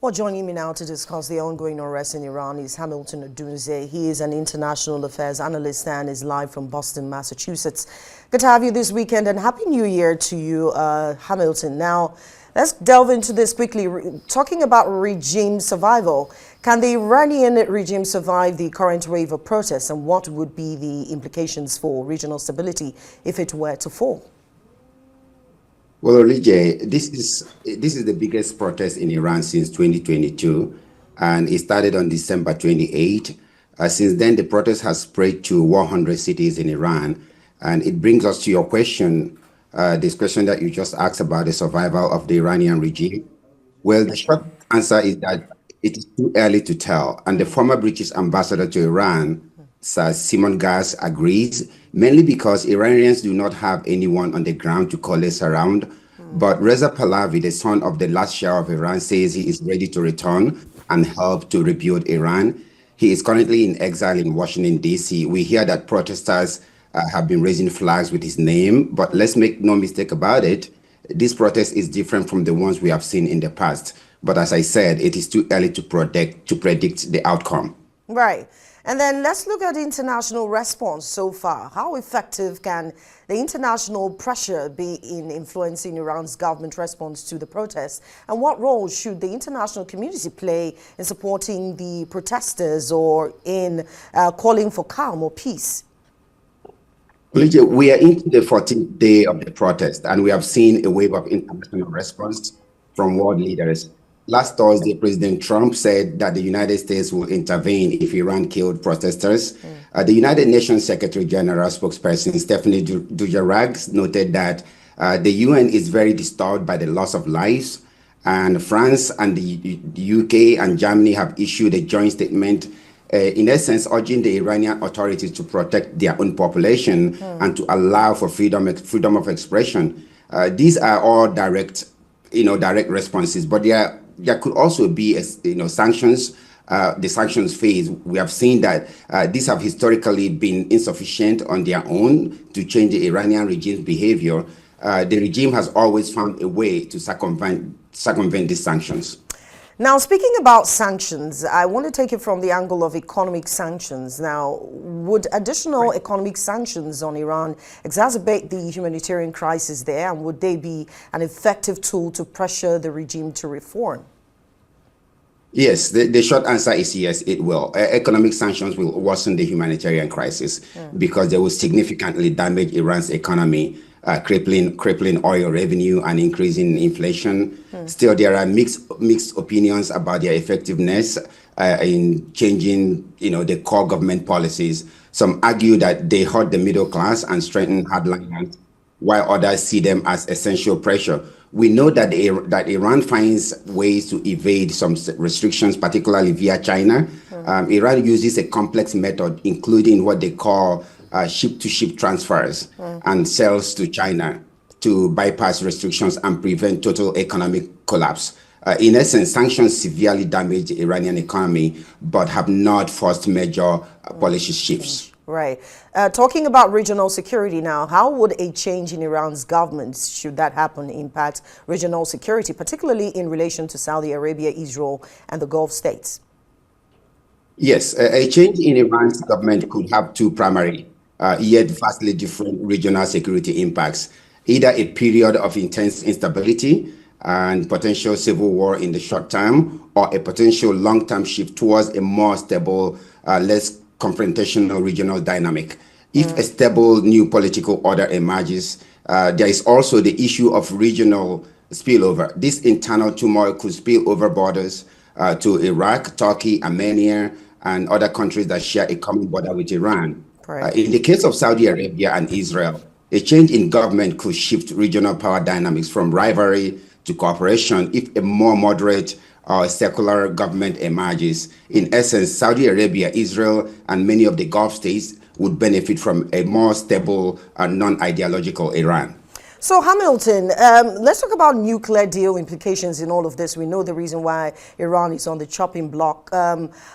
Well, joining me now to discuss the ongoing unrest in Iran is Hamilton Odunze. He is an international affairs analyst and is live from Boston, Massachusetts. Good to have you this weekend and Happy New Year to you, Hamilton. Now, let's delve into this quickly. Talking about regime survival, can the Iranian regime survive the current wave of protests, and what would be the implications for regional stability if it were to fall? Well, Olige, this is the biggest protest in Iran since 2022, and it started on December 28. Since then, the protest has spread to 100 cities in Iran, and it brings us to your question, this question that you just asked about the survival of the Iranian regime. Well, the short answer is that it is too early to tell, and the former British ambassador to Iran, Sir Simon Gas, agrees, mainly because Iranians do not have anyone on the ground to coalesce around. But Reza Pahlavi, the son of the last Shah of Iran, says he is ready to return and help to rebuild Iran. He is currently in exile in Washington, D.C. We hear that protesters have been raising flags with his name, but let's make no mistake about it. This protest is different from the ones we have seen in the past. But as I said, it is too early to predict the outcome. Right. And then let's look at the international response so far. How effective can the international pressure be in influencing Iran's government response to the protests? And what role should the international community play in supporting the protesters or in calling for calm or peace? We are into the 14th day of the protest, and we have seen a wave of international response from world leaders. Last Thursday, President Trump said that the United States will intervene if Iran killed protesters. The United Nations Secretary General spokesperson Stephanie Dujarric noted that the UN is very disturbed by the loss of lives, and France and the UK and Germany have issued a joint statement, in essence, urging the Iranian authorities to protect their own population and to allow for freedom of expression. These are all direct responses, but there could also be, sanctions. The sanctions phase. We have seen that these have historically been insufficient on their own to change the Iranian regime's behavior. The regime has always found a way to circumvent these sanctions. Now, speaking about sanctions, I want to take it from the angle of economic sanctions. Now, would additional economic sanctions on Iran exacerbate the humanitarian crisis there, and would they be an effective tool to pressure the regime to reform? Yes, the short answer is yes, it will. Economic sanctions will worsen the humanitarian crisis because they will significantly damage Iran's economy, crippling oil revenue and increasing inflation. Still, there are mixed opinions about their effectiveness in changing, the core government policies. Some argue that they hurt the middle class and strengthen hardliners, while others see them as essential pressure. We know that Iran finds ways to evade some restrictions, particularly via China. Iran uses a complex method, including what they call ship-to-ship transfers and sales to China to bypass restrictions and prevent total economic collapse. In essence, sanctions severely damage the Iranian economy, but have not forced major policy shifts. Right. Talking about regional security now, how would a change in Iran's government, should that happen, impact regional security, particularly in relation to Saudi Arabia, Israel, and the Gulf states? Yes, a change in Iran's government could have two primary, yet vastly different regional security impacts. Either a period of intense instability and potential civil war in the short term, or a potential long-term shift towards a more stable, less confrontational regional dynamic. If a stable new political order emerges, there is also the issue of regional spillover. This internal turmoil could spill over borders to Iraq, Turkey, Armenia, and other countries that share a common border with Iran. In the case of Saudi Arabia and Israel, a change in government could shift regional power dynamics from rivalry to cooperation if a more moderate secular government emerges. In essence, Saudi Arabia, Israel, and many of the Gulf states would benefit from a more stable and non-ideological Iran. So, Hamilton, let's talk about nuclear deal implications in all of this. We know the reason why Iran is on the chopping block.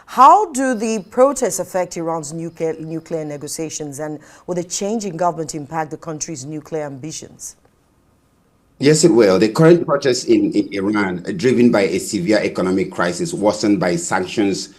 How do the protests affect Iran's nuclear negotiations, and will the change in government impact the country's nuclear ambitions? Yes, it will. The current protests in Iran, driven by a severe economic crisis, worsened by sanctions,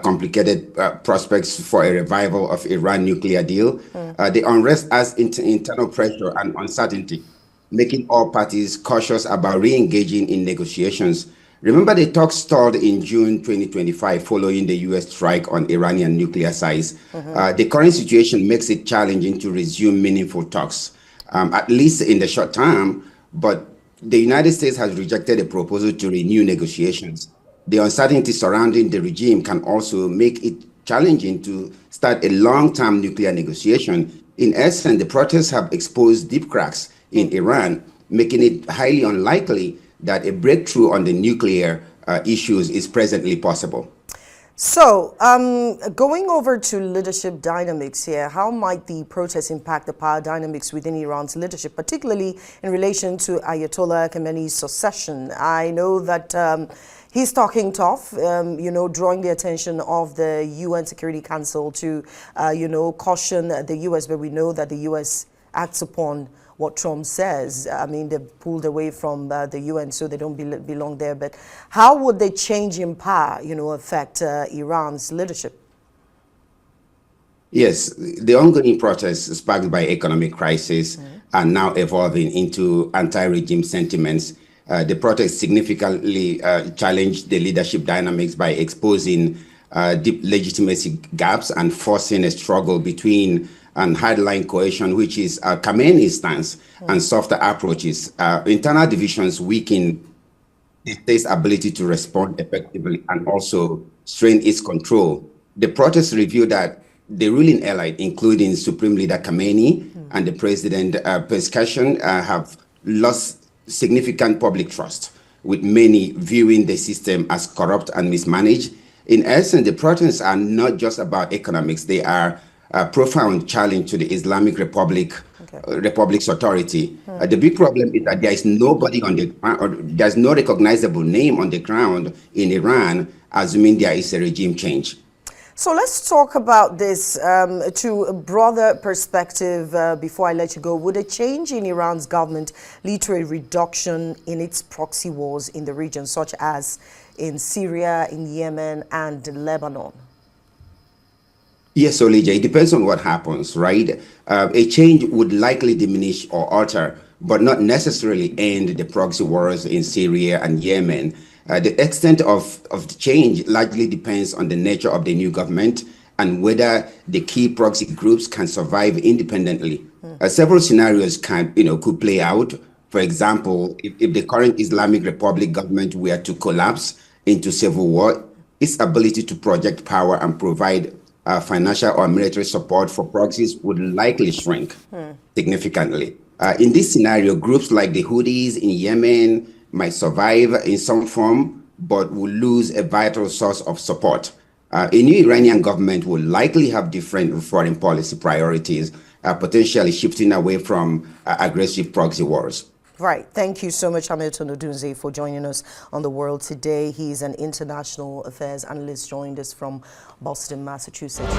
complicated prospects for a revival of Iran nuclear deal. The unrest has internal pressure and uncertainty, making all parties cautious about re-engaging in negotiations. Remember, the talks stalled in June 2025 following the U.S. strike on Iranian nuclear sites. The current situation makes it challenging to resume meaningful talks, at least in the short term. But the United States has rejected a proposal to renew negotiations. The uncertainty surrounding the regime can also make it challenging to start a long-term nuclear negotiation. In essence, the protests have exposed deep cracks in Iran, making it highly unlikely that a breakthrough on the nuclear issues is presently possible. So, going over to leadership dynamics here, how might the protests impact the power dynamics within Iran's leadership, particularly in relation to Ayatollah Khamenei's succession? I know that he's talking tough, drawing the attention of the UN Security Council to, caution the U.S., but we know that the U.S. acts upon what Trump says. I mean, they pulled away from the UN, so they don't belong there. But how would the change in power, affect Iran's leadership? Yes, the ongoing protests sparked by economic crisis are now evolving into anti-regime sentiments. The protests significantly challenged the leadership dynamics by exposing deep legitimacy gaps and forcing a struggle between and hardline coalition, which is Khamenei's stance, and softer approaches. Internal divisions weaken the state's ability to respond effectively and also strain its control. The protests reveal that the ruling elite, including Supreme Leader Khamenei and the President Pezeshkian, have lost significant public trust, with many viewing the system as corrupt and mismanaged. In essence, the protests are not just about economics, they are a profound challenge to the Islamic Republic's authority. The big problem is that there is nobody on the ground, or there's no recognizable name on the ground in Iran, assuming there is a regime change. So let's talk about this to a broader perspective before I let you go. Would a change in Iran's government lead to a reduction in its proxy wars in the region, such as in Syria, in Yemen, and Lebanon? Yes, Olija, it depends on what happens, right? A change would likely diminish or alter, but not necessarily end the proxy wars in Syria and Yemen. The extent of the change largely depends on the nature of the new government and whether the key proxy groups can survive independently. Several scenarios could play out. For example, if the current Islamic Republic government were to collapse into civil war, its ability to project power and provide financial or military support for proxies would likely shrink significantly. In this scenario, groups like the Houthis in Yemen might survive in some form, but will lose a vital source of support. A new Iranian government will likely have different foreign policy priorities, potentially shifting away from aggressive proxy wars. Right. Thank you so much, Hamilton Odunze, for joining us on The World today. He's an international affairs analyst, joined us from Boston, Massachusetts.